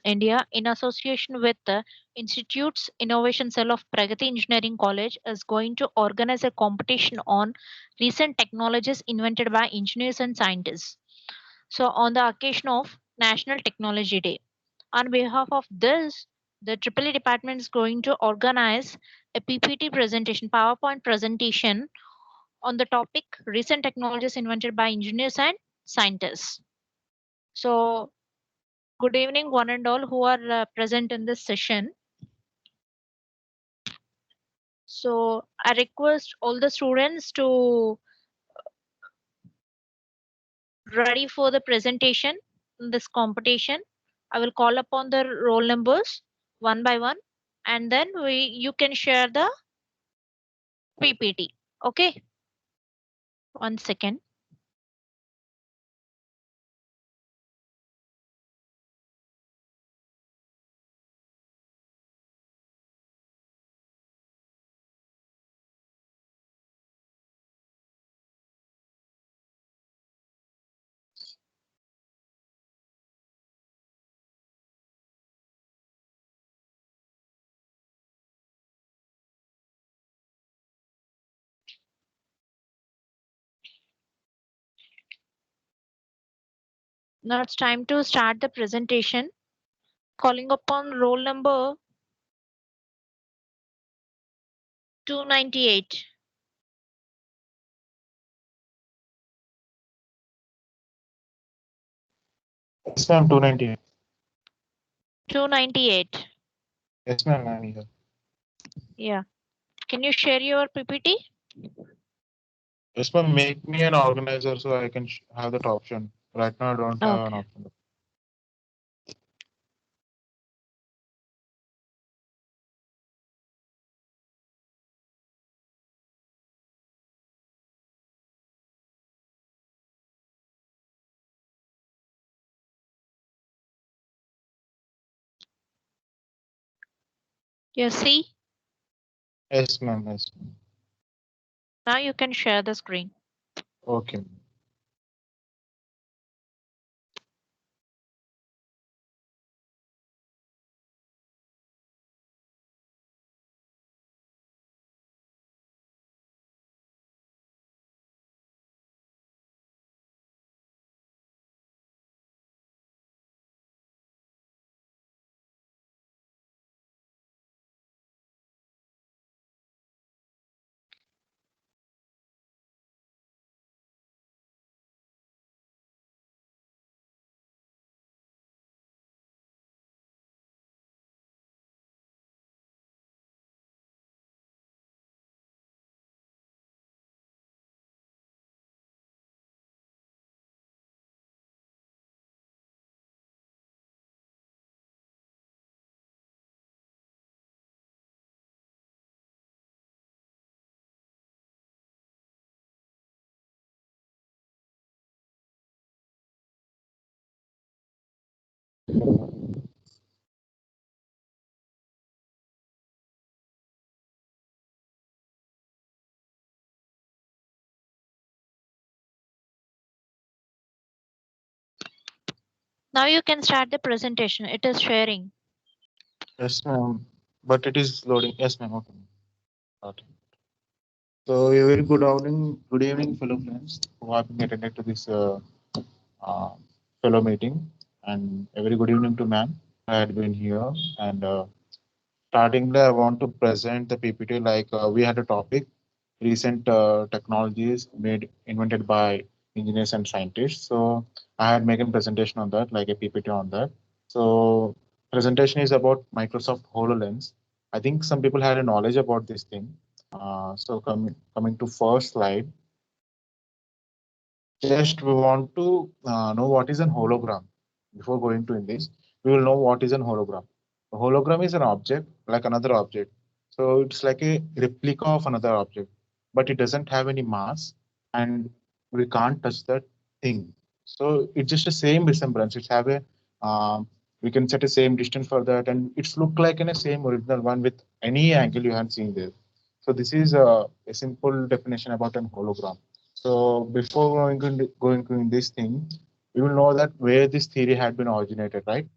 India, in association with the Institute's Innovation Cell of Pragati Engineering College, is going to organize a competition on recent technologies invented by engineers and scientists. So, on the occasion of National Technology Day, on behalf of this, the EEE department is going to organize a PPT presentation, PowerPoint presentation on the topic recent technologies invented by engineers and scientists. So, good evening, one and all who are present in this session. So, I request all the students to ready for the presentation in this competition. I will call upon the roll numbers one by one, and then you can share the PPT. Okay, 1 second. Now it's time to start the presentation. Calling upon roll number 298. Yes, ma'am, 298. 298. Yes, ma'am, I'm here. Yeah. Can you share your PPT? Yes, ma'am, make me an organizer so I can have that option. Right now, I don't have an Okay. option. You see? Yes, ma'am, yes, ma'am. Now you can share the screen. Okay. Now you can start the presentation. It is sharing. Yes, ma'am. But it is loading. Yes, ma'am. Okay. Okay. So, a very good evening, fellow friends who have been attended to this uh, fellow meeting, and a very good evening to ma'am who had been here. And starting I want to present the PPT like we had a topic recent technologies made invented by engineers and scientists. So I had made a presentation on that, like a PPT on that. So presentation is about Microsoft HoloLens. I think some people had a knowledge about this thing. So coming to first slide, just we want to know what is an hologram. Before going to in this, we will know what is an hologram. A hologram is an object like another object. So it's like a replica of another object, but it doesn't have any mass and we can't touch that thing. So it's just the same resemblance. It's have a we can set a same distance for that and it's look like in a same original one with any angle you have seen there. So this is a simple definition about an hologram. So before going to in this thing, we will know that where this theory had been originated, right?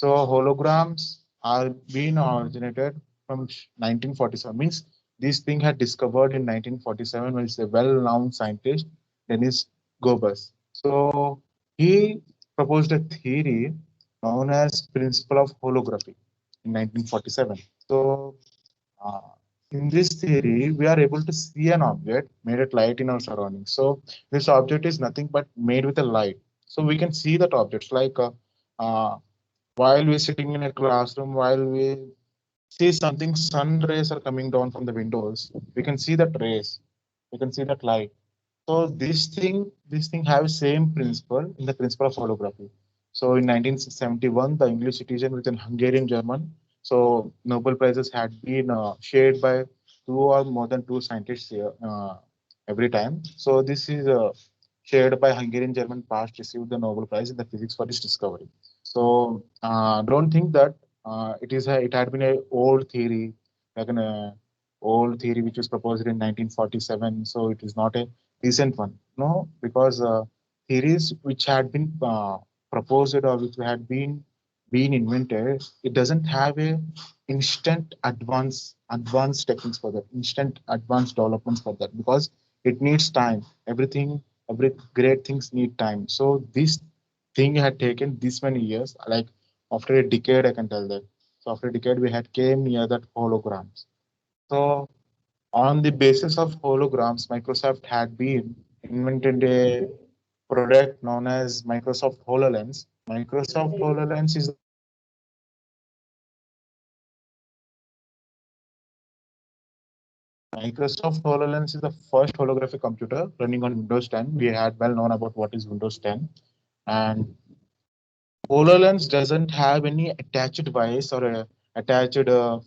So holograms are being originated from 1947. Means this thing had discovered in 1947 when it's a well-known scientist, Dennis Gobus. So he proposed a theory known as principle of holography in 1947. So uh, in this theory, we are able to see an object made at light in our surroundings. So this object is nothing but made with a light. So we can see that objects like uh, while we're sitting in a classroom, while we see something, sun rays are coming down from the windows, we can see that rays, we can see that light. So this thing have same principle in the principle of holography. So in 1971, the English citizen with an Hungarian German, so Nobel prizes had been shared by two or more than two scientists here, every time. So this is shared by Hungarian German past received the Nobel Prize in the physics for this discovery. So don't think that it had been a old theory, like an old theory which was proposed in 1947. So it is not a recent one. No, because theories which had been proposed or which had been invented, it doesn't have a instant advanced techniques for that, instant advanced developments for that, because it needs time. Every great things need time. So this thing had taken this many years, like after a decade, I can tell that. So after a decade, we had came near that holograms. So on the basis of holograms, Microsoft had been invented a product known as Microsoft HoloLens. Microsoft HoloLens is the first holographic computer running on Windows 10. Microsoft HoloLens is the first holographic computer running on Windows 10. We had well known about what is Windows 10. And HoloLens doesn't have any attached device or attached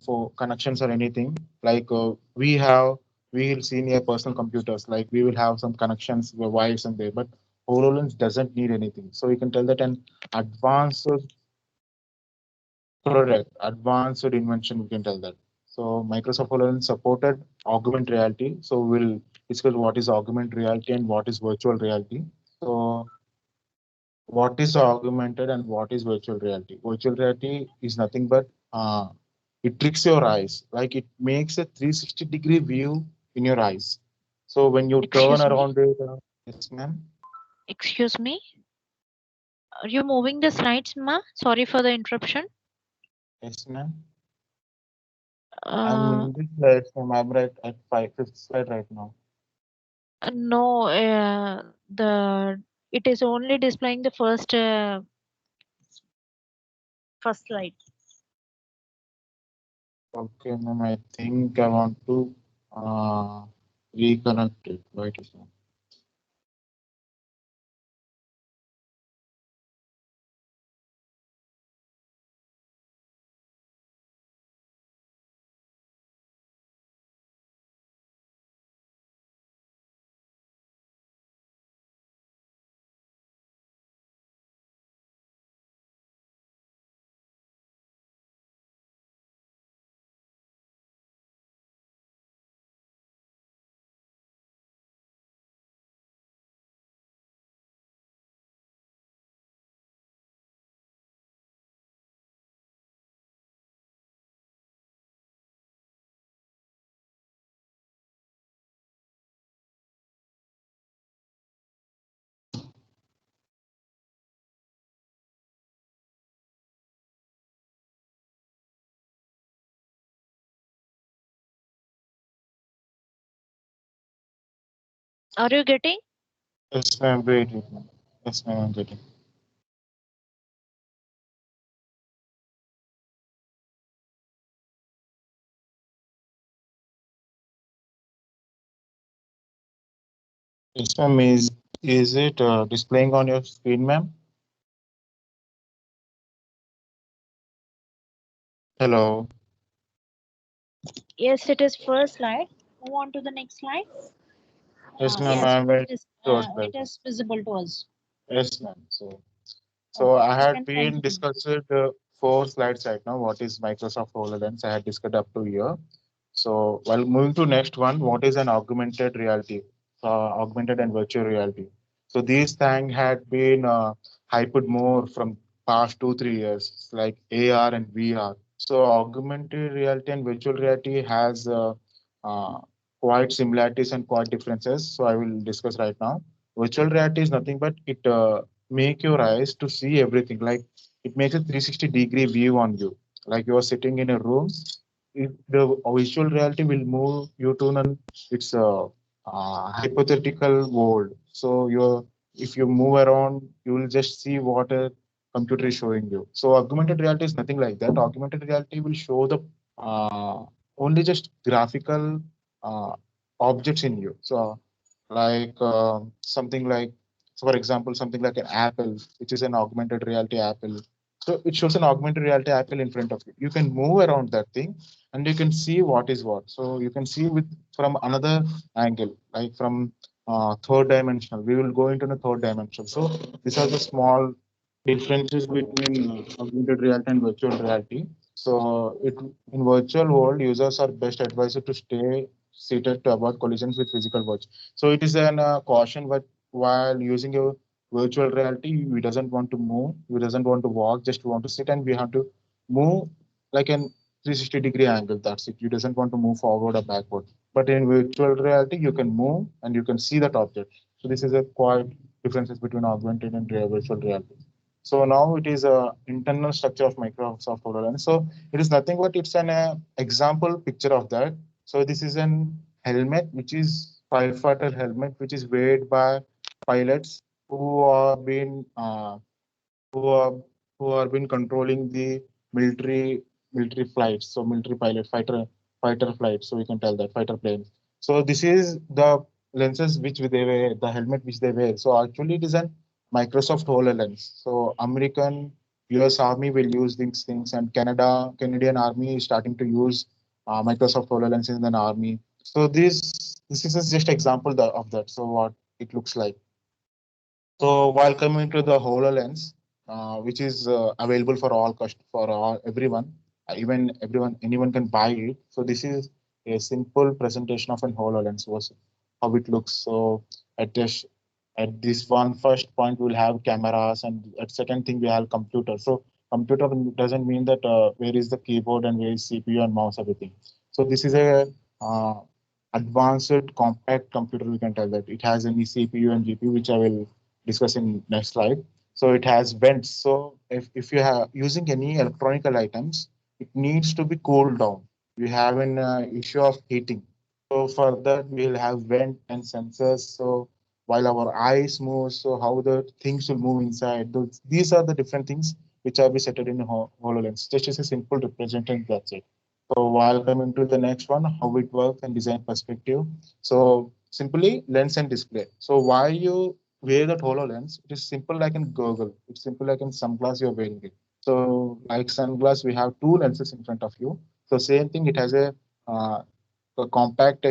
for connections or anything. Like we will see in your personal computers, like we will have some connections, wires and there, but HoloLens doesn't need anything. So you can tell that an advanced product, advanced invention, we can tell that. So Microsoft HoloLens supported augmented reality. So we'll discuss what is augmented reality and what is virtual reality. So what is augmented and what is virtual reality? Virtual reality is nothing but it tricks your eyes, like it makes a 360-degree view in your eyes. So when you turn Excuse me. around it, yes, ma'am. Excuse me. Are you moving the slides, ma? Sorry for the interruption. Yes, ma'am. I'm Uh, in this slide, ma'am. I'm right at fifth slide right now. no, the it is only displaying the first slide. Okay, ma'am. I think I want to uh, reconnect it. Wait a second. Are you getting? Yes, ma'am. Wait, ma'am. Yes, ma'am. I'm getting. Yes, ma'am. Is it displaying on your screen, ma'am? Hello. Yes, it is first slide. Move on to the next slide. Yes, ma'am. Yes, I'm very towards it that. is visible to us. Yes, ma'am. So Okay, I you had can been continue. discussed four slides right now. What is Microsoft HoloLens? I had discussed up to here. So while moving to next one, what is an augmented reality? Augmented and virtual reality. So these things had been hyped more from past 2 3 years, like AR and VR. So augmented reality and virtual reality has uh, quite similarities and quite differences. So I will discuss right now. Virtual reality is nothing but it make your eyes to see everything. Like it makes a 360-degree view on you. Like you are sitting in a room, the virtual reality will move you to an it's a hypothetical world. So you're if you move around, you will just see what a computer is showing you. So augmented reality is nothing like that. Augmented reality will show the uh, only just graphical uh, objects in you. So like something like, so for example, something like an apple, which is an augmented reality apple. So it shows an augmented reality apple in front of you. You can move around that thing and you can see what is what. So you can see with from another angle, like from third dimensional. We will go into the third dimension. So these are the small differences between augmented reality and virtual reality. So it in virtual world, users are best advised to stay seated to avoid collisions with physical worlds. So it is an caution, but while using a virtual reality, we doesn't want to move, we doesn't want to walk, just want to sit, and we have to move like an 360-degree angle. That's it. You doesn't want to move forward or backward. But in virtual reality, you can move and you can see that object. So this is a quite differences between augmented and virtual reality. So now it is a internal structure of Microsoft HoloLens. So it is nothing but it's an example picture of that. So this is an helmet which is firefighter helmet which is weighed by pilots who are being who are who are been controlling the military flights. So military pilot fighter flights. So we can tell that fighter planes. So this is the lenses which they wear, the helmet which they wear. So actually it is an Microsoft HoloLens. So American US Army will use these things, and Canadian Army is starting to use Microsoft HoloLens in an army. So this is just example of that. So what it looks like. So while coming to the HoloLens, which is available for for all everyone, even everyone anyone can buy it. So this is a simple presentation of an HoloLens. Was how it looks. So at this at this one first point we'll have cameras, and at second thing we have computer. So computer doesn't mean that where is the keyboard and where is CPU and mouse everything. So this is a uh, advanced compact computer. We can tell that it has any CPU and GPU, which I will discuss in next slide. So it has vents. So if you have using any electronical items, it needs to be cooled down. We have an issue of heating. So for that, we'll have vent and sensors. So while our eyes move, so how the things will move inside. These are the different things which are be set in HoloLens. Just as a simple representation, that's it. So while coming to the next one, how it works and design perspective. So simply lens and display. So why you wear that HoloLens? It is simple like in goggle. It's simple like in sunglass you're wearing it. So like sunglass, we have two lenses in front of you. So same thing, it has uh, a compact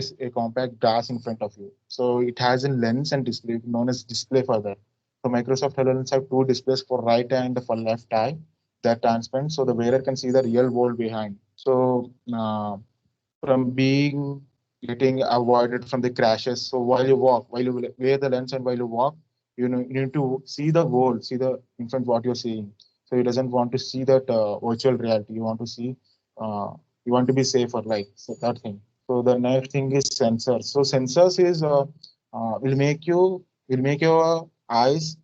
glass in front of you. So it has a lens and display known as display for that. So Microsoft HoloLens have two displays for right eye and for left eye that transparent, so the wearer can see the real world behind. So from being getting avoided from the crashes. So while you walk, while you wear the lens and while you walk, you need to see the world, see the in front what you're seeing. So you doesn't want to see that virtual reality. You want to see, uh, you want to be safer, like so that thing. So the next thing is sensors. So sensors is will make your eyes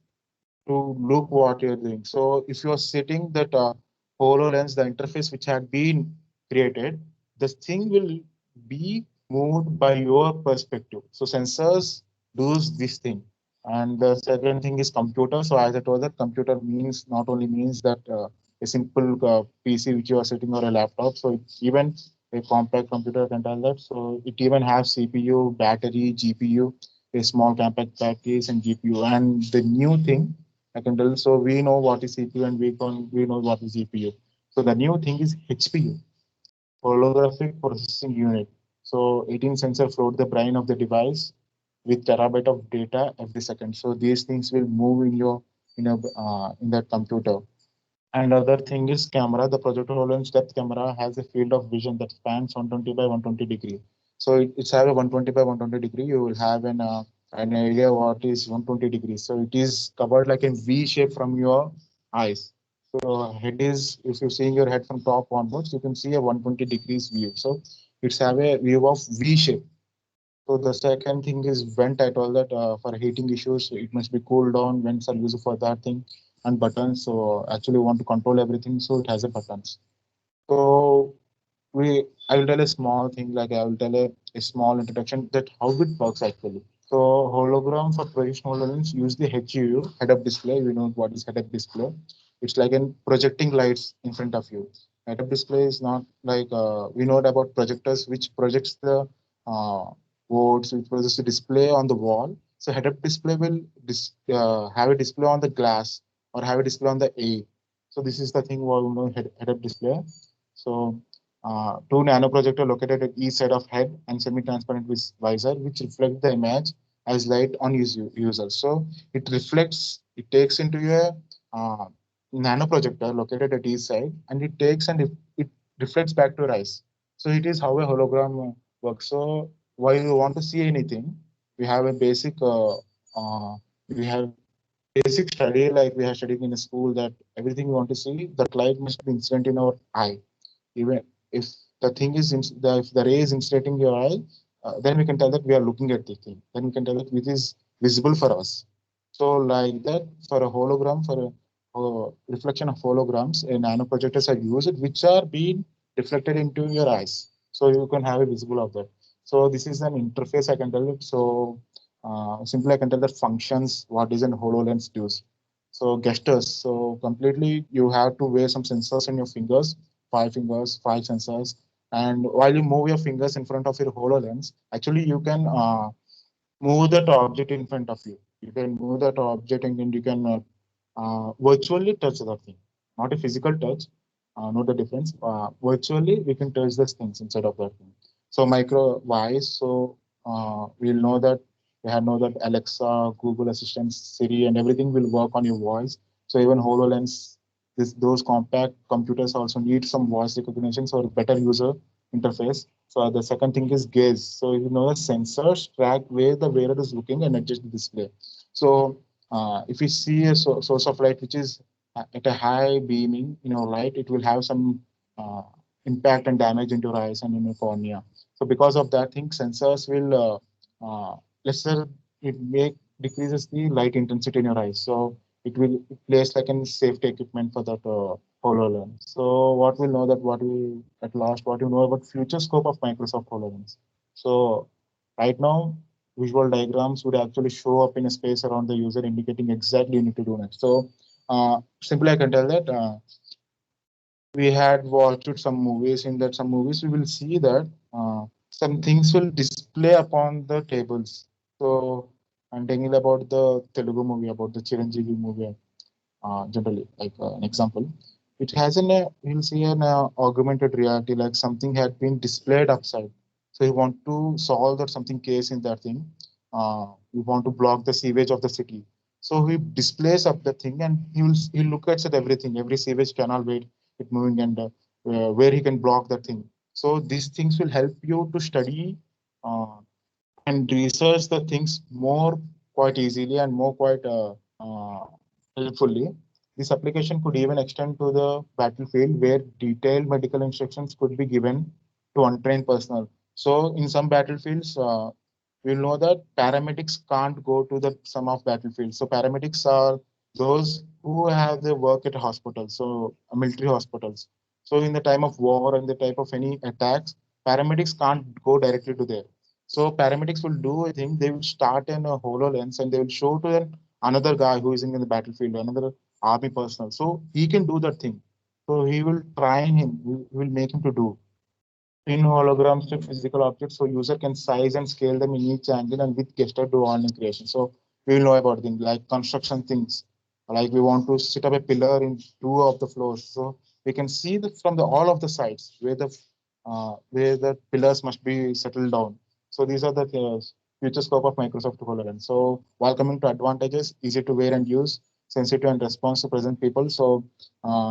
to look what you're doing. So if you're setting that HoloLens, the interface which had been created, this thing will be moved by your perspective. So sensors does this thing. And the second thing is computer. So as I told that computer means not only means that a simple PC which you are sitting or a laptop. So it's even a compact computer can tell that. So it even has CPU, battery, GPU, a small compact batteries and GPU. And the new thing I can tell. So we know what is CPU and we know what is GPU. So the new thing is HPU, holographic processing unit. So 18 sensor float the brain of the device with terabyte of data every second. So these things will move in that computer. And other thing is camera. The projector HoloLens depth camera has a field of vision that spans 120 by 120 degree. So it's have a 120 by 120 degree. You will have an area what is 120 degrees. So it is covered like a V shape from your eyes. So head is, if you're seeing your head from top onwards, you can see a 120 degrees view. So it's have a view of V shape. So the second thing is vent. I told that for heating issues, it must be cooled down. Vents are used for that thing, and buttons. So actually, want to control everything, so it has a buttons. So I will tell a small thing, like I will tell a small introduction that how it works actually. So hologram for traditional HoloLens use the HUU, head up display. You know what is head up display? It's like in projecting lights in front of you. Head up display is not like we know about projectors which projects the uh, boards, which projects the display on the wall. So head up display will have a display on the glass or have a display on the A. So this is the thing what we know head up display. So two nano projector located at each side of head and semi-transparent visor, which reflect the image as light on user. So it reflects, it takes into a nano projector located at each side, and it takes and it reflects back to your eyes. So it is how a hologram works. So while you want to see anything, we have a basic we have basic study like we have studied in a school that everything we want to see, that light must be incident in our eye. Even if the thing is if the ray is incident your eye, then we can tell that we are looking at the thing. Then we can tell that it is visible for us. So like that, for a hologram, for a reflection of holograms, a nano projectors are used which are being reflected into your eyes. So you can have a visible of that. So this is an interface I can tell you. So simply I can tell that functions what is an HoloLens does. So gestures. So completely you have to wear some sensors in your fingers, 5 fingers, 5 sensors. And while you move your fingers in front of your HoloLens, actually you can move that object in front of you. You can move that object and then you can virtually touch that thing, not a physical touch. Know the difference. Virtually, we can touch these things inside of that thing. So micro voice. So we'll know that we have know that Alexa, Google Assistant, Siri, and everything will work on your voice. So even HoloLens, those compact computers also need some voice recognition, so better user interface. So the second thing is gaze. So you know the sensors track where the wearer is looking and adjust the display. So if you see a source of light which is at a high beaming, light, it will have some uh, impact and damage into your eyes and in your cornea. So because of that thing, sensors will lesser it make decreases the light intensity in your eyes. So it plays like a safety equipment for that HoloLens. So what we know that what we at last what you know about future scope of Microsoft HoloLens. So right now visual diagrams would actually show up in a space around the user, indicating exactly you need to do next. So simply I can tell that we had watched some movies. In that some movies we will see that some things will display upon the tables. So I'm thinking about the Telugu movie, about the Chiranjeevi movie, generally, like an example. It has you'll see an augmented reality, like something had been displayed upside. So you want to solve that something case in that thing. You want to block the sewage of the city. So he displays up the thing and he'll look at everything, every sewage canal where it moving and where he can block that thing. So these things will help you to study uh, and research the things more quite easily and more quite helpfully. This application could even extend to the battlefield where detailed medical instructions could be given to untrained personnel. So in some battlefields, we'll know that paramedics can't go to the some of battlefields. So paramedics are those who have their work at hospitals, so military hospitals. So in the time of war and the type of any attacks, paramedics can't go directly to there. So paramedics will do a thing. They will start in a HoloLens and they will show to another guy who is in the battlefield, another army personnel. So he can do that thing. So he will train him. He will make him to do in holograms to physical objects, so user can size and scale them in each angle and with gesture do online creation. So we will know about things like construction things, like we want to set up a pillar in two of the floors. So we can see from the all of the sides where the pillars must be settled down. So these are the future scope of Microsoft HoloLens. So while coming to advantages, easy to wear and use, sensitive and response to present people. So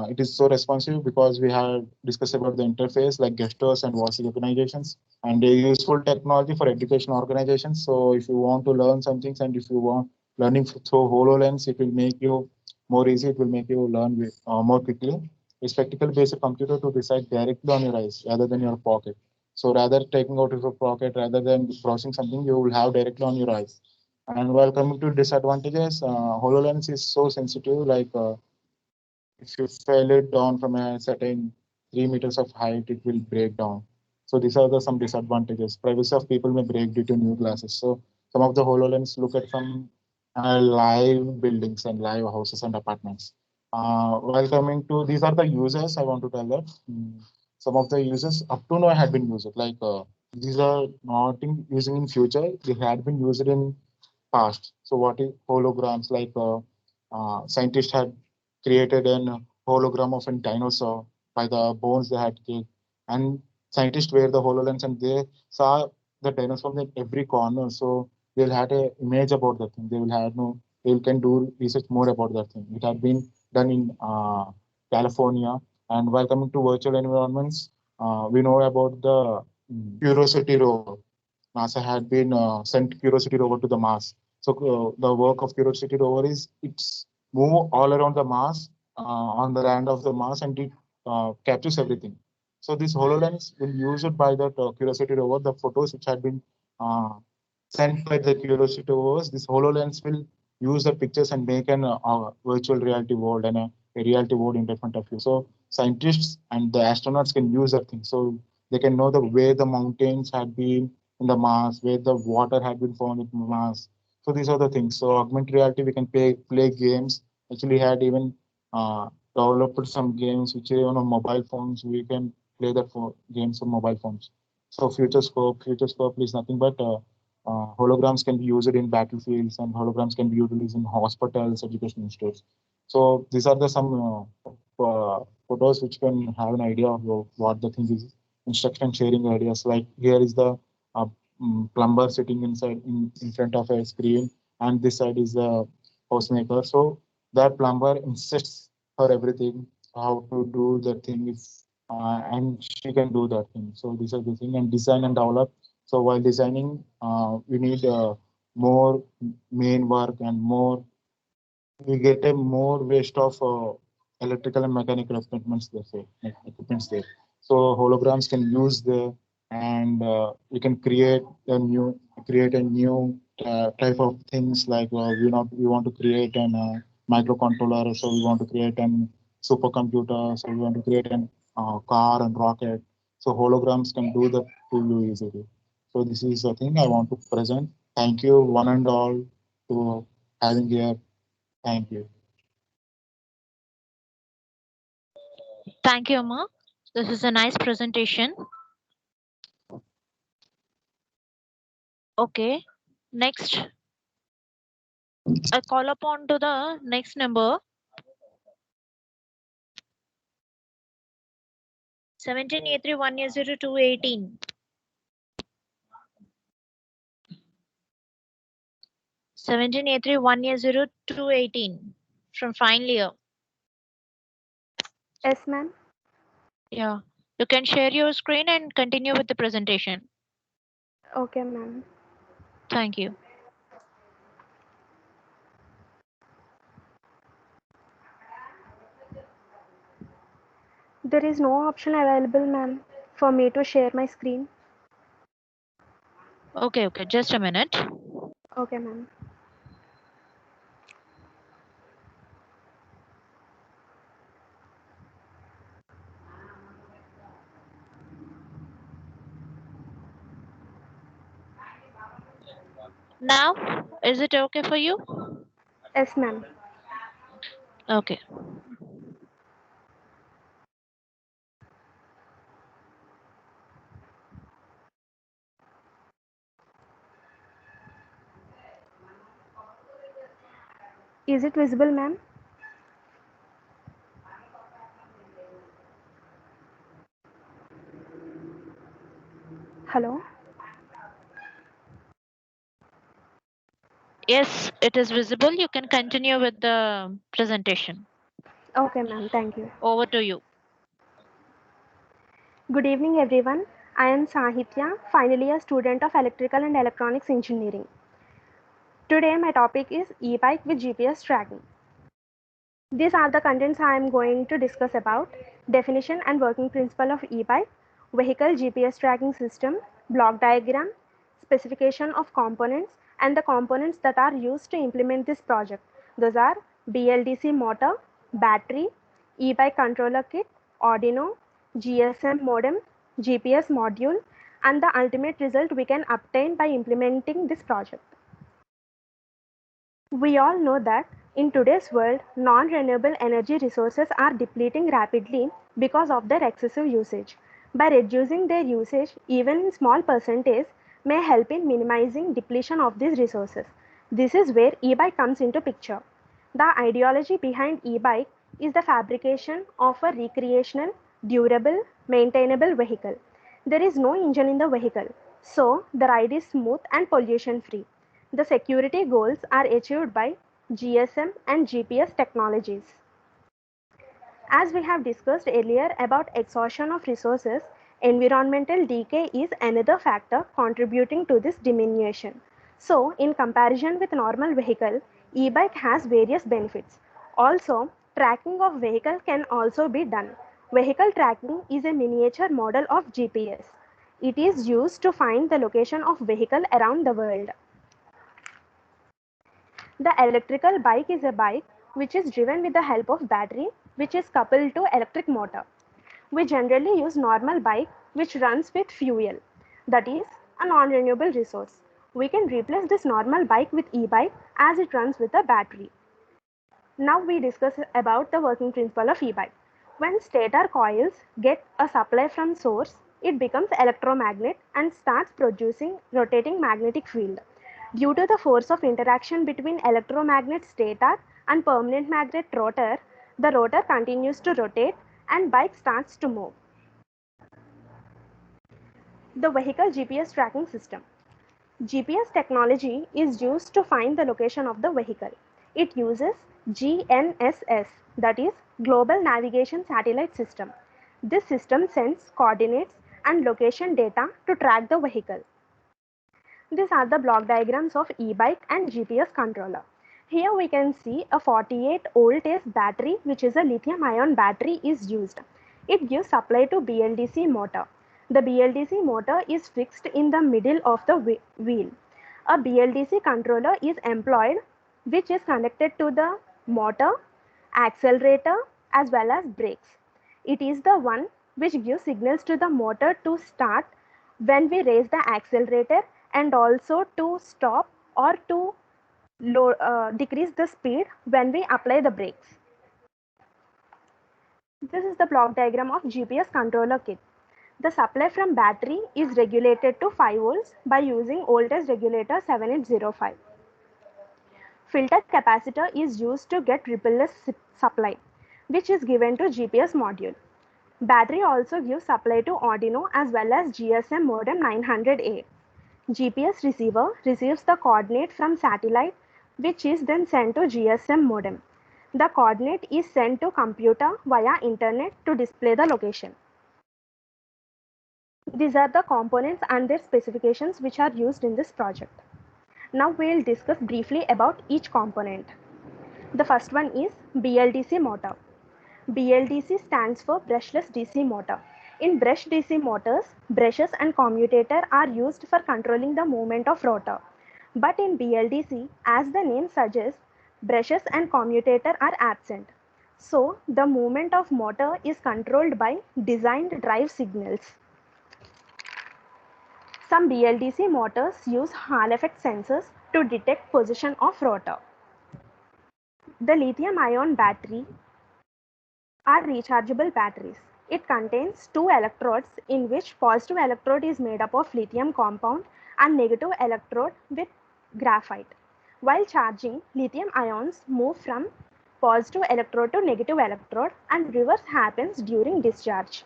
it is so responsive because we have discussed about the interface like gestures and voice recognitions and a useful technology for education organizations. So if you want to learn some things and if you want learning through HoloLens, it will make you more easy. It will make you learn more quickly. A spectacle-based computer to decide directly on your eyes rather than your pocket. So rather taking out of your pocket rather than browsing something, you will have directly on your eyes. And while coming to disadvantages, HoloLens is so sensitive. Like if you fell it down from a certain 3 meters of height, it will break down. So these are the some disadvantages. Privacy of people may break due to new glasses. So some of the HoloLens look at from live buildings and live houses and apartments. While coming to these are the users, I want to tell that some of the users up to now had been used. Like these are not using in future. They had been used in past. So what is holograms? Like scientists had created an hologram of a dinosaur by the bones they had killed, and scientists wear the HoloLens and they saw the dinosaur in every corner. So they'll had a image about that thing. They will have no. They can do research more about that thing. It had been done in California. And while coming to virtual environments, we know about the Curiosity rover. NASA had been sent Curiosity rover to the Mars. So the work of Curiosity rover is it's move all around the Mars on the land of the Mars and it captures everything. So this HoloLens will use it by the Curiosity rover. The photos which had been uh, sent by the Curiosity rovers, this HoloLens will use the pictures and make an virtual reality world and a reality world in front of you. So scientists and the astronauts can use that thing. So they can know the way the mountains had been in the Mars, where the water had been found in Mars. So these are the things. So augmented reality, we can play games. Actually, had even uh, developed some games which are on mobile phones. We can play that for games on mobile phones. So Future Scope is nothing but holograms can be used in battlefields and holograms can be used in hospitals, education institutes. So these are the some photos which can have an idea of what the thing is. Instruction sharing ideas like here is the uh, plumber sitting in front of a screen and this side is the housemaker. So that plumber insists her everything how to do the thing is and she can do that thing. So these are the thing and design and develop. So while designing, we need more main work and more we get a more waste of electrical and mechanical equipments there. Say, equipments there. So holograms can use the and we can create a new type of things like we want to create an microcontroller, so we want to create an supercomputer, so we want to create an car and rocket. So holograms can do that to you easily. So this is the thing I want to present. Thank you one and all to having here. Thank you. Thank you, Amma. This is a nice presentation. Okay. Next, I call upon to the next number 17A3100218. 17A3100218 from final year. Yes, ma'am. Yeah. You can share your screen and continue with the presentation. Okay, ma'am. Thank you. There is no option available, ma'am, for me to share my screen. Okay, just a minute. Okay, ma'am. Now, is it okay for you? Yes, ma'am. Okay. Is it visible, ma'am? Hello? Yes, it is visible. You can continue with the presentation. Okay, ma'am. Thank you. Over to you. Good evening, everyone. I am Sahitya, final year student of Electrical and Electronics Engineering. Today, my topic is e-bike with GPS tracking. These are the contents I am going to discuss about: definition and working principle of e-bike, vehicle GPS tracking system, block diagram, specification of components, and the components that are used to implement this project. Those are BLDC motor, battery, e-bike controller kit, Arduino, GSM modem, GPS module, and the ultimate result we can obtain by implementing this project. We all know that in today's world, non-renewable energy resources are depleting rapidly because of their excessive usage. By reducing their usage, even in small percentage, may help in minimizing depletion of these resources. This is where e-bike comes into picture. The ideology behind e-bike is the fabrication of a recreational, durable, maintainable vehicle. There is no engine in the vehicle, so the ride is smooth and pollution free. The security goals are achieved by GSM and GPS technologies. As we have discussed earlier about exhaustion of resources, environmental decay is another factor contributing to this diminution. So, in comparison with normal vehicle, e-bike has various benefits. Also, tracking of vehicle can also be done. Vehicle tracking is a miniature model of GPS. It is used to find the location of vehicle around the world. The electrical bike is a bike which is driven with the help of battery which is coupled to electric motor. We generally use normal bike which runs with fuel, that is a non-renewable resource. We can replace this normal bike with e-bike as it runs with a battery. Now we discuss about the working principle of e-bike. When stator coils get a supply from source, it becomes electromagnet and starts producing rotating magnetic field. Due to the force of interaction between electromagnet stator and permanent magnet rotor, the rotor continues to rotate and bike starts to move. The vehicle GPS tracking system. GPS technology is used to find the location of the vehicle. It uses GNSS, that is Global Navigation Satellite System. This system sends coordinates and location data to track the vehicle. These are the block diagrams of e-bike and GPS controller. Here we can see a 48 volt AC battery which is a lithium ion battery is used. It gives supply to BLDC motor. The BLDC motor is fixed in the middle of the wheel. A BLDC controller is employed which is connected to the motor, accelerator as well as brakes. It is the one which gives signals to the motor to start when we raise the accelerator and also to stop or to decrease the speed when we apply the brakes. This is the block diagram of GPS controller kit. The supply from battery is regulated to 5 volts by using voltage regulator 7805. Filter capacitor is used to get rippleless supply, which is given to GPS module. Battery also gives supply to Arduino as well as GSM modem 900A. GPS receiver receives the coordinate from satellite which is then sent to GSM modem. The coordinate is sent to computer via internet to display the location. These are the components and their specifications which are used in this project. Now we will discuss briefly about each component. The first one is BLDC motor. BLDC stands for brushless DC motor. In brush DC motors, brushes and commutator are used for controlling the movement of rotor. But in BLDC, as the name suggests, brushes and commutator are absent. So, the movement of motor is controlled by designed drive signals. Some BLDC motors use Hall effect sensors to detect position of rotor. The lithium-ion battery are rechargeable batteries. It contains two electrodes in which positive electrode is made up of lithium compound and negative electrode with graphite. While charging, lithium ions move from positive electrode to negative electrode and reverse happens during discharge.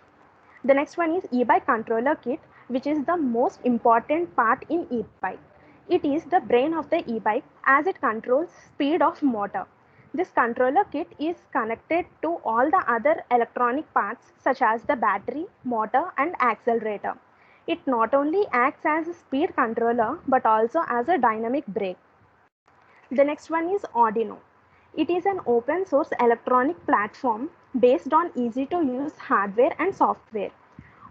The next one is e-bike controller kit, which is the most important part in e-bike. It is the brain of the e-bike as it controls speed of motor. This controller kit is connected to all the other electronic parts such as the battery, motor and accelerator. It not only acts as a speed controller but also as a dynamic brake. The next one is Arduino. It is an open source electronic platform based on easy to use hardware and software.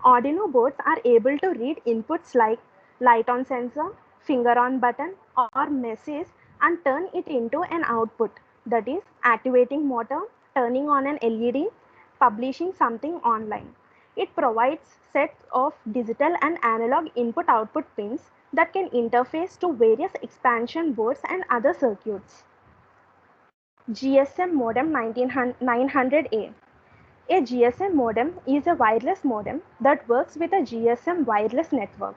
Arduino boards are able to read inputs like light on sensor, finger on button, or message and turn it into an output, that is, activating motor, turning on an LED, publishing something online. It provides sets of digital and analog input output pins that can interface to various expansion boards and other circuits. GSM modem 900A. A GSM modem is a wireless modem that works with a GSM wireless network.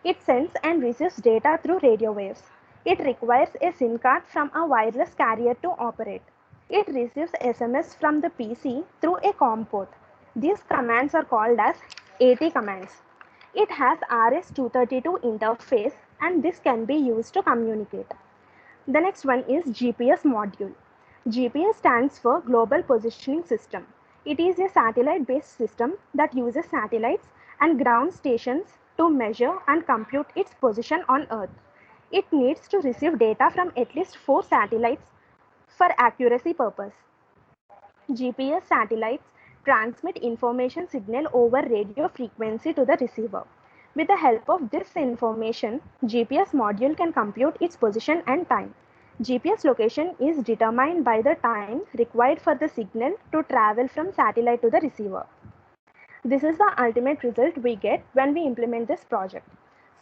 It sends and receives data through radio waves. It requires a SIM card from a wireless carrier to operate. It receives SMS from the PC through a COM port. These commands are called as AT commands. It has RS-232 interface and this can be used to communicate. The next one is GPS module. GPS stands for Global Positioning System. It is a satellite-based system that uses satellites and ground stations to measure and compute its position on Earth. It needs to receive data from at least 4 satellites for accuracy purpose. GPS satellites transmit information signal over radio frequency to the receiver. With the help of this information, GPS module can compute its position and time. GPS location is determined by the time required for the signal to travel from satellite to the receiver. This is the ultimate result we get when we implement this project.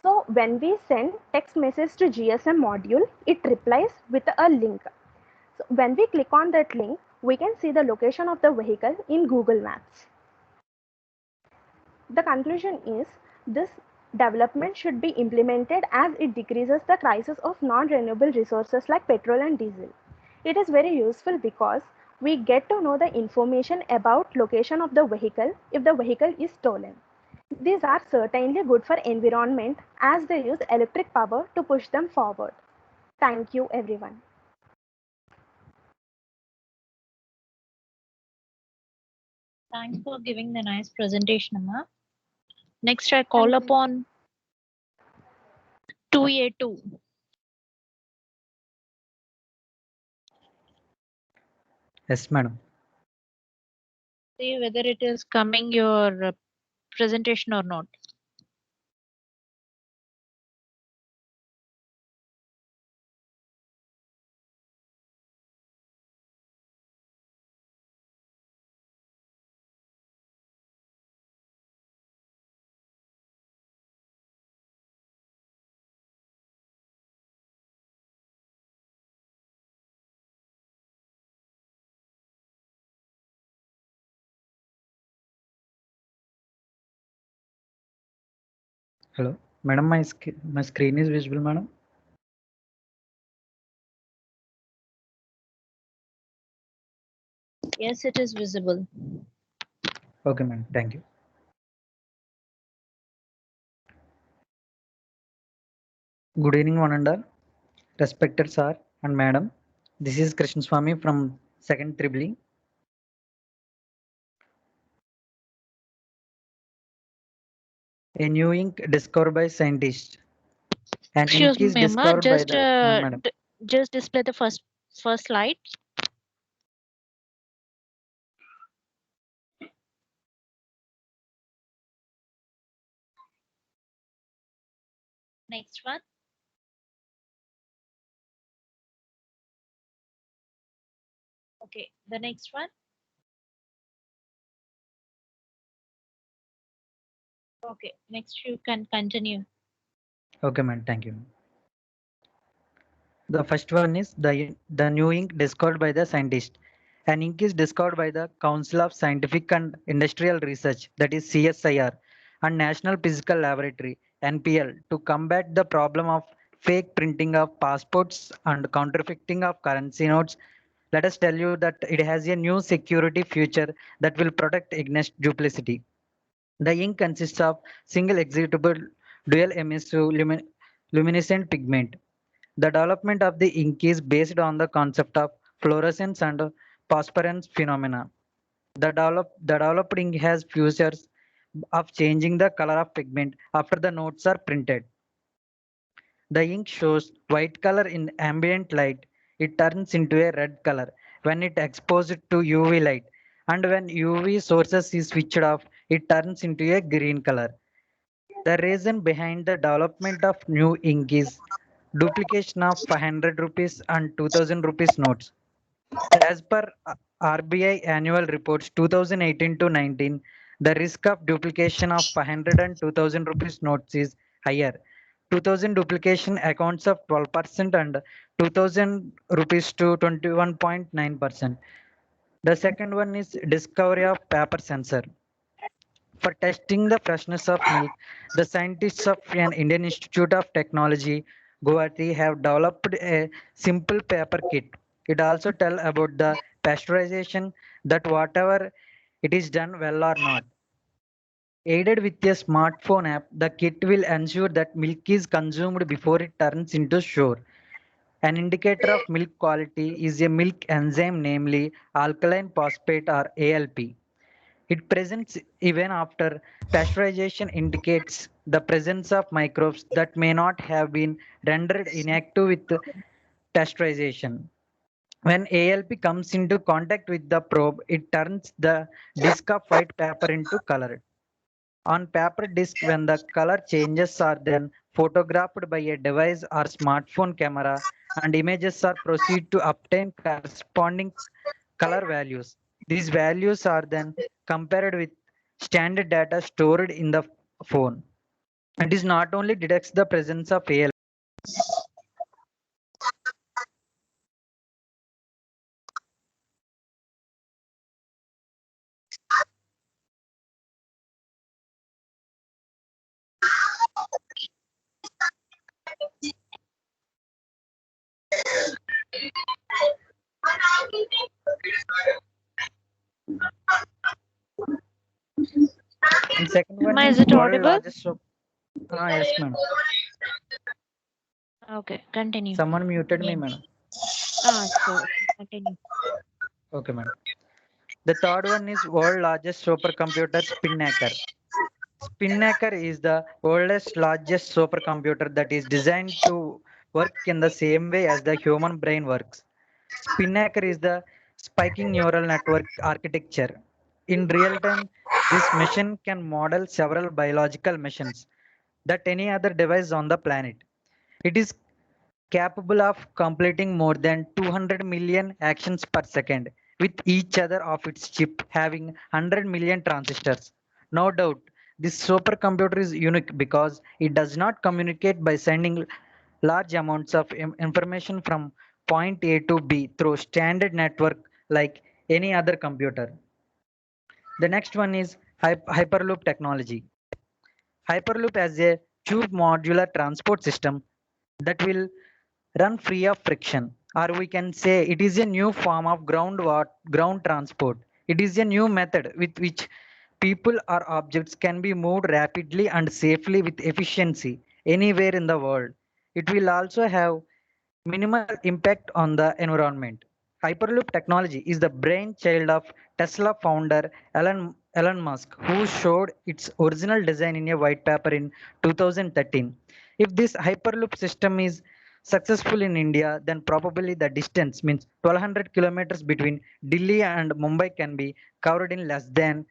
So when we send text message to GSM module, it replies with a link. So when we click on that link, we can see the location of the vehicle in Google Maps. The conclusion is this development should be implemented as it decreases the crisis of non-renewable resources like petrol and diesel. It is very useful because we get to know the information about location of the vehicle if the vehicle is stolen. These are certainly good for environment as they use electric power to push them forward. Thank you everyone. Thanks for giving the nice presentation, Amma. Next, I call upon 2A2. Yes, madam. See whether it is coming your presentation or not. Hello, madam. My screen is visible, madam. Yes, it is visible. Okay, madam. Thank you. Good evening, one and all. Respected sir and madam. This is Krishna Swami from second Triple E. A new ink discovered by scientists. An Excuse ink is me, Amma. discovered by the madam. Just display the first slide. Next one. Okay, the next one. Okay, next you can continue. Okay, madam. Thank you. The first one is the new ink discovered by the scientist. An ink is discovered by the Council of Scientific and Industrial Research, that is CSIR, and National Physical Laboratory (NPL) to combat the problem of fake printing of passports and counterfeiting of currency notes. Let us tell you that it has a new security feature that will protect against duplicity. The ink consists of single executable dual emissive luminescent pigment. The development of the ink is based on the concept of fluorescence and phosphorescence phenomena. The developed ink has features of changing the color of pigment after the notes are printed. The ink shows white color in ambient light. It turns into a red color when it exposed to UV light, and when UV sources is switched off, it turns into a green color. The reason behind the development of new ink is duplication of 500 rupees and 2000 rupees notes. As per RBI annual reports 2018 to 19, the risk of duplication of 500 and 2000 rupees notes is higher. 2000 duplication accounts of 12% and 2000 rupees to 21.9%. The second one is discovery of paper sensor. For testing the freshness of milk, the scientists of an Indian Institute of Technology, Guwahati, have developed a simple paper kit. It also tells about the pasteurization, that whatever it is done well or not. Aided with a smartphone app, the kit will ensure that milk is consumed before it turns into sour. An indicator of milk quality is a milk enzyme, namely alkaline phosphate or ALP. It presents even after pasteurization indicates the presence of microbes that may not have been rendered inactive with pasteurization. When ALP comes into contact with the probe, it turns the disk of white paper into color. On paper disk, when the color changes are then photographed by a device or smartphone camera, and images are proceed to obtain corresponding color values. These values are then compared with standard data stored in the phone. It is not only detects the presence of AL. And second one Ma, is is it world audible? largest soap. Yes, ma'am. Okay, continue. Someone muted me, Again. madam. So continue. Okay, madam. The third one is world largest supercomputer Spinnaker. Spinnaker is the world's largest supercomputer that is designed to work in the same way as the human brain works. Spinnaker is the spiking neural network architecture. In real time, this machine can model several biological machines that any other device on the planet. It is capable of completing more than 200 million actions per second, with each other of its chip having 100 million transistors. No doubt, this supercomputer is unique because it does not communicate by sending large amounts of information from point A to B through standard network like any other computer. The next one is Hyperloop technology. Hyperloop as a tube modular transport system that will run free of friction, or we can say it is a new form of ground transport. It is a new method with which people or objects can be moved rapidly and safely with efficiency anywhere in the world. It will also have minimal impact on the environment. Hyperloop technology is the brainchild of Tesla founder Elon Musk, who showed its original design in a white paper in 2013. If this Hyperloop system is successful in India, then probably the distance means 1200 kilometers between Delhi and Mumbai can be covered in less than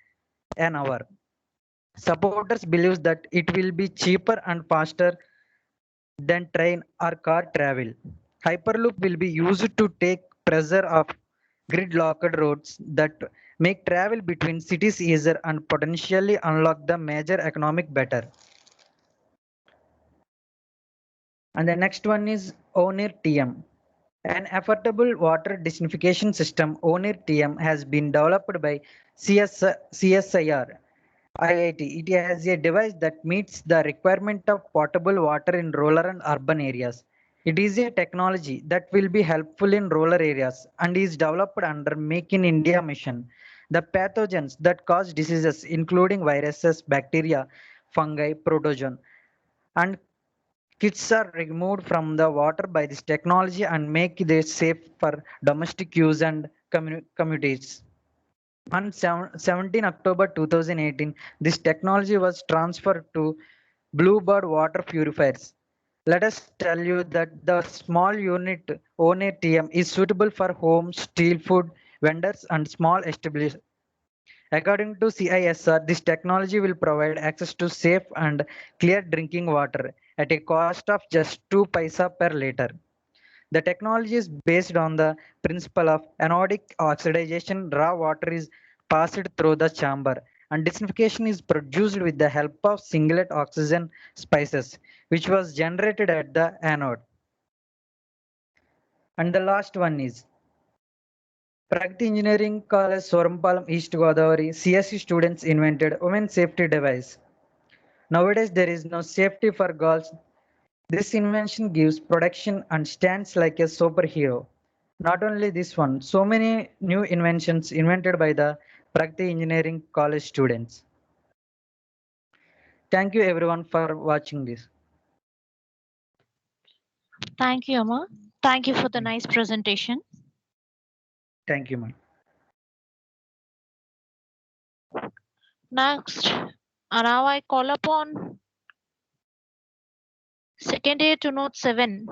an hour. Supporters believe that it will be cheaper and faster than train or car travel. Hyperloop will be used to take pressure off gridlocked roads that make travel between cities easier and potentially unlock the major economic better. And the next one is Onir TM. An affordable water desalination system, Onir TM, has been developed by CSIR IIT. It has a device that meets the requirement of potable water in rural and urban areas. It is a technology that will be helpful in rural areas and is developed under Make in India mission. The pathogens that cause diseases, including viruses, bacteria, fungi, protozoan, and kits are removed from the water by this technology and make it safe for domestic use and communities. On 17 October 2018, this technology was transferred to Bluebird water purifiers. Let us tell you that the small unit own ATM is suitable for home, steel food vendors and small establishments. According to CISR, this technology will provide access to safe and clear drinking water at a cost of just 2 paisa per liter. The technology is based on the principle of anodic oxidation. Raw water is passed through the chamber and desinfection is produced with the help of singlet oxygen spices, which was generated at the anode. And the last one is Pragati Engineering College, Sorampalam, East Godavari. CSE students invented women safety device. Nowadays, there is no safety for girls. This invention gives protection and stands like a superhero. Not only this one, so many new inventions invented by the Pragati Engineering College students. Thank you everyone for watching this. Thank you, Amma. Thank you for the nice presentation. Thank you, ma'am. Next, now I call upon second year to note 7.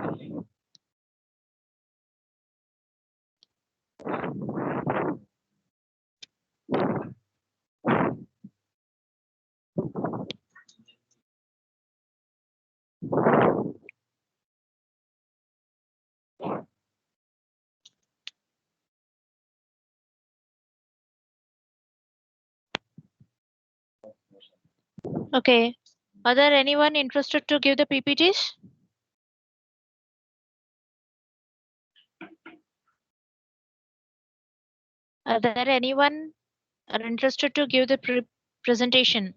Okay. Are there anyone interested to give the PPTs? Are there anyone are interested to give the presentation?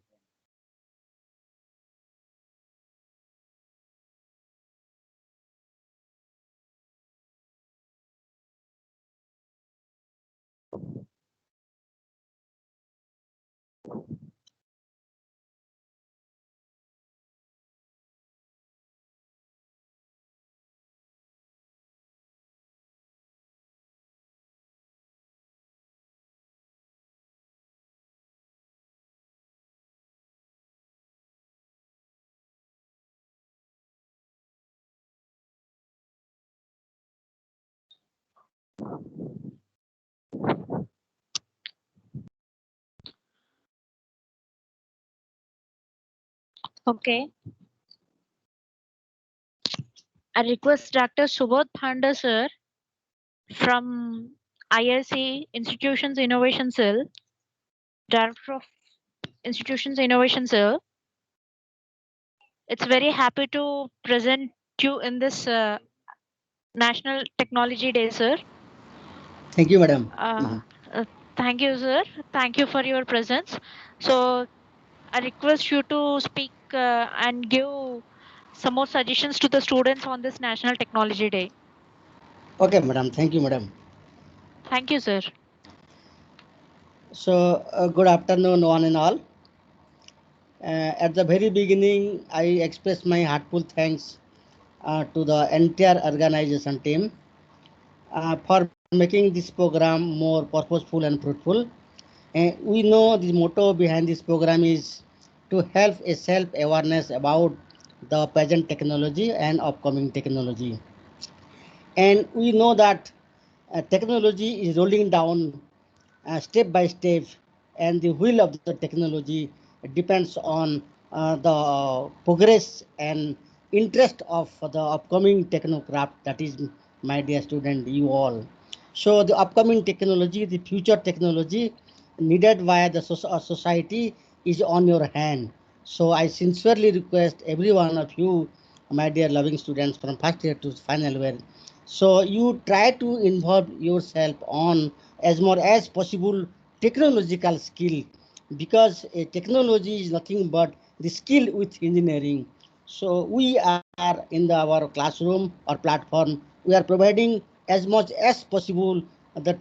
Okay. I request Dr. Subodh Phanda sir from IRC Institutions Innovation Cell, Director of Institutions Innovation Cell. It's very happy to present you in this National Technology Day, sir. Thank you, madam. Thank you, sir. Thank you for your presence. So I request you to speak and give some more suggestions to the students on this National Technology Day. Okay, madam. Thank you, madam. Thank you, sir. So, good afternoon, one and all. At the very beginning, I express my heartfelt thanks to the entire organization team for making this program more purposeful and fruitful. We know the motto behind this program is to help a self-awareness about the present technology and upcoming technology. And we know that technology is rolling down step by step, and the wheel of the technology depends on the progress and interest of the upcoming technocraft, that is, my dear student, you all. So the upcoming technology, the future technology needed by the society is on your hand. So I sincerely request every one of you, my dear loving students, from first year to final year, so you try to involve yourself on as more as possible technological skill, because technology is nothing but the skill with engineering. So we are in our classroom or platform, we are providing as much as possible that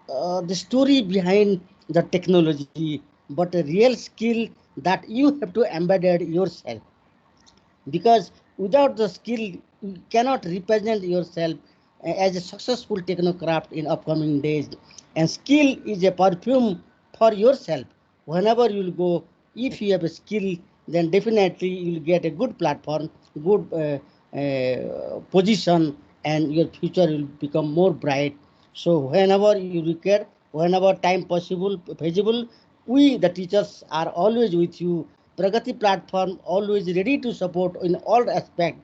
the story behind the technology, but a real skill that you have to embed yourself, because without the skill you cannot represent yourself as a successful technocrat in upcoming days. And skill is a perfume for yourself. Whenever you will go, if you have a skill, then definitely you will get a good platform, good position, and your future will become more bright. So whenever you require, whenever time possible, feasible, we the teachers are always with you. Pragati platform always ready to support in all aspects.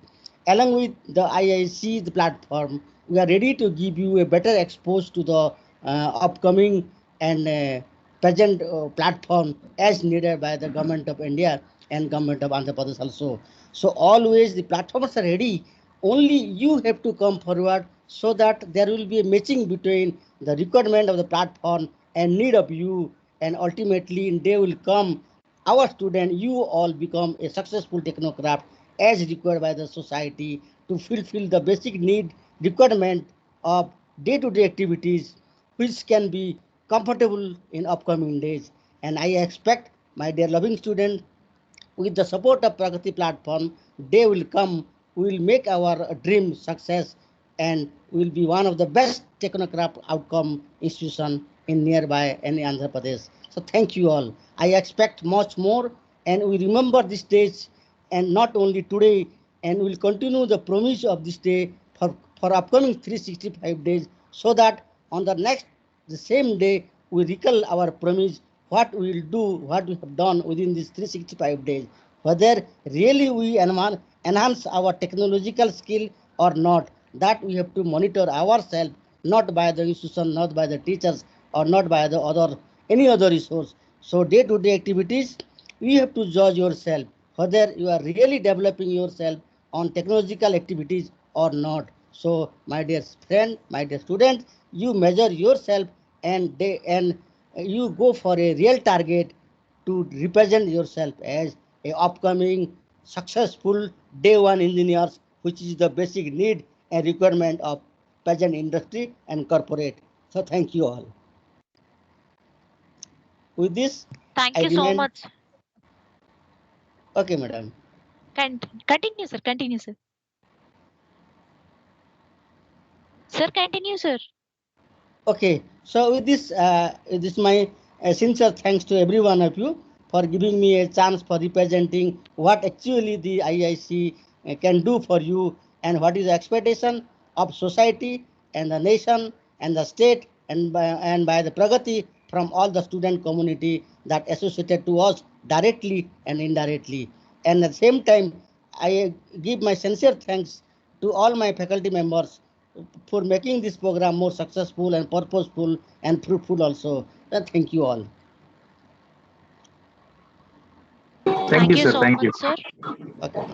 Along with the IIC the platform, we are ready to give you a better expose to the upcoming and present platform as needed by the government of India and government of Andhra Pradesh also. So always the platforms are ready. Only you have to come forward so that there will be a matching between the requirement of the platform and need of you, and ultimately they will come. Our student, you all become a successful technocrat as required by the society to fulfill the basic need requirement of day-to-day activities which can be comfortable in upcoming days. And I expect my dear loving student, with the support of Pragati platform, they will come, we will make our dream success, and we will be one of the best technocrat outcome institution in nearby any Andhra Pradesh. So thank you all. I expect much more, and we remember this days, and not only today, and we will continue the promise of this day for upcoming 365 days, so that on the next, the same day, we recall our promise, what we will do, what we have done within these 365 days, whether really we enhance our technological skill or not. That we have to monitor ourselves, not by the institution, not by the teachers, or not by the other any other resource. So day-to-day activities, you have to judge yourself whether you are really developing yourself on technological activities or not. So my dear friend, my dear student, you measure yourself, and you go for a real target to represent yourself as a upcoming successful day one engineers, which is the basic need and requirement of present industry and corporate. So thank you all. With this, Thank I you so remain. much. Okay, madam. Continue, sir. Continue, sir. Sir, continue, sir. Okay, so with this my sincere thanks to every one of you for giving me a chance for representing what actually the IIC can do for you, and what is the expectation of society and the nation and the state, and by the Pragati from all the student community that associated to us directly and indirectly. And at the same time, I give my sincere thanks to all my faculty members for making this program more successful and purposeful and fruitful also. Thank you all. Thank you so much, sir. Okay.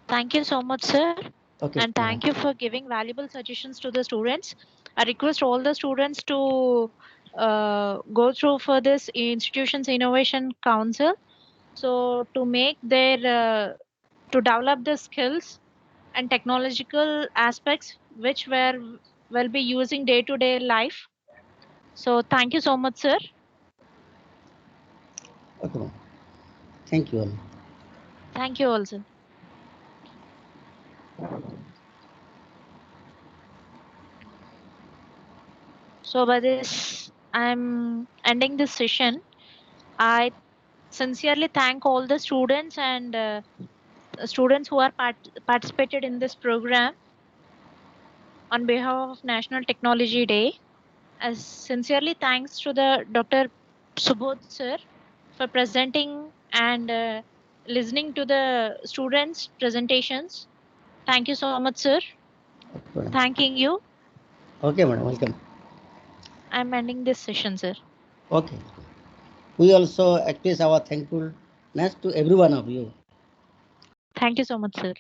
Thank you so much, sir. Okay. And thank you for giving valuable suggestions to the students. I request all the students to go through for this Institutions Innovation Council. So to make their, to develop the skills and technological aspects which will be using day to day life. So thank you so much, sir. Okay. Thank you all. Thank you also. So by this, I'm ending this session. I sincerely thank all the students and students who are participated in this program on behalf of National Technology Day. As sincerely thanks to the Dr. Subodh sir for presenting and listening to the students' presentations. Thank you so much, sir. Okay. Thanking you. Okay, madam. Welcome. I'm ending this session, sir. Okay. We also express our thankfulness to every one of you. Thank you so much, sir.